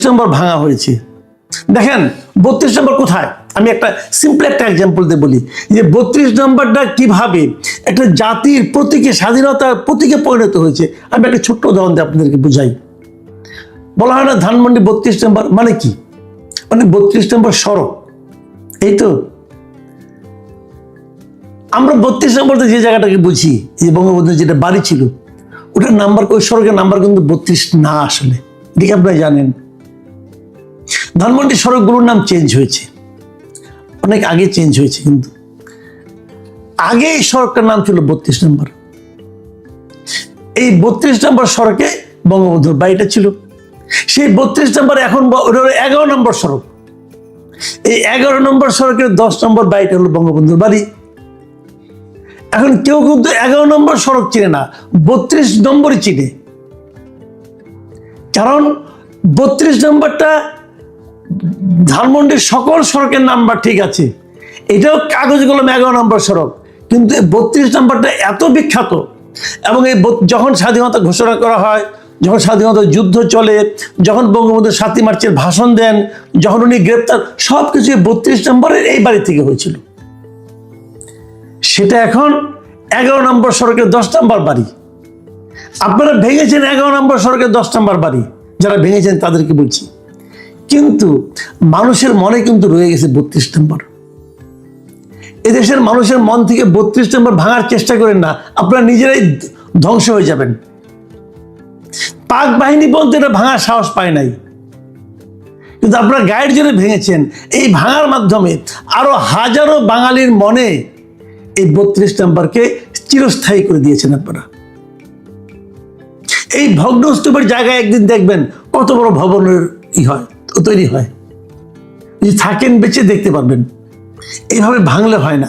নম্বর ভাঙা হয়েছে। দেখেন 32 নম্বর কোথায়, আমি একটা সিম্পল একটা এক্সাম্পল দিয়ে বলি যে 32 নম্বরটা কিভাবে একটা জাতির প্রতীকে, স্বাধীনতার প্রতীকে পরিণত হয়েছে। আমি একটা ছোট্ট উদাহরণ দিয়ে আপনাদেরকে বুঝাই। বলা হয় না ধানমন্ডি 32 নম্বর মানে কি, মানে 32 নম্বর সড়ক। এই তো আমরা 32 নম্বরতে যে জায়গাটাকে বুঝি, যে বঙ্গবন্ধু যেটা বাড়ি ছিল, ওটার নাম্বার, ওই সড়কের নাম্বার কিন্তু 32 না, আসলে দেখে আপনারা জানেন। ধানমন্ডি সড়কগুলোর নাম চেঞ্জ হয়েছে, অনেক আগে চেঞ্জ হয়েছে, কিন্তু আগে এই সড়কটার নাম ছিল 32 নম্বর। এই 32 নম্বর সড়কে বঙ্গবন্ধুর বাড়িটা ছিল। সেই 32 নম্বর এখন 11 নম্বর সড়ক। এই 11 নম্বর সড়কের 10 নম্বর বাড়িটা হলো বঙ্গবন্ধুর বাড়ি। এখন কেউ কিন্তু 11 নম্বর সড়ক চিনে না, 32 নম্বরই চিনে। কারণ 32 নম্বরটা ধানমন্ডির সকল সড়কের নাম্বার ঠিক আছে, এটাও কাগজ কলমে 11 নম্বর সড়ক, কিন্তু 32 নম্বরটা এত বিখ্যাত। এবং এই যখন স্বাধীনতা ঘোষণা করা হয়, যখন স্বাধীনতা যুদ্ধ চলে, যখন বঙ্গবন্ধু 7ই মার্চের ভাষণ দেন, যখন উনি গ্রেপ্তার, সব কিছু 32 নম্বরের এই বাড়ি থেকে হয়েছিল। সেটা এখন 11 নম্বর সড়কের 10 নম্বর বাড়ি। আপনারা ভেঙেছেন 11 নম্বর সড়কের 10 নম্বর বাড়ি, যারা ভেঙেছেন তাদেরকে বলছি, কিন্তু মানুষের মনে কিন্তু রয়ে গেছে 32 নম্বর। এদেশের মানুষের মন থেকে 32 নম্বর ভাঙার চেষ্টা করেন না, আপনারা নিজেরাই ধ্বংস হয়ে যাবেন। পাক বাহিনী বলতে এটা ভাঙার সাহস পায় নাই, কিন্তু আপনারা গায়ের জোরে ভেঙেছেন। এই ভাঙার মাধ্যমে আরো হাজারো বাঙালির মনে এই 32 নম্বরকে চিরস্থায়ী করে দিয়েছেন আপনারা। এই ভগ্নস্তূপের জায়গায় একদিন দেখবেন কত বড় ভবনের তৈরি হয়, যদি থাকেন বেঁচে দেখতে পারবেন। এইভাবে ভাঙলে হয় না।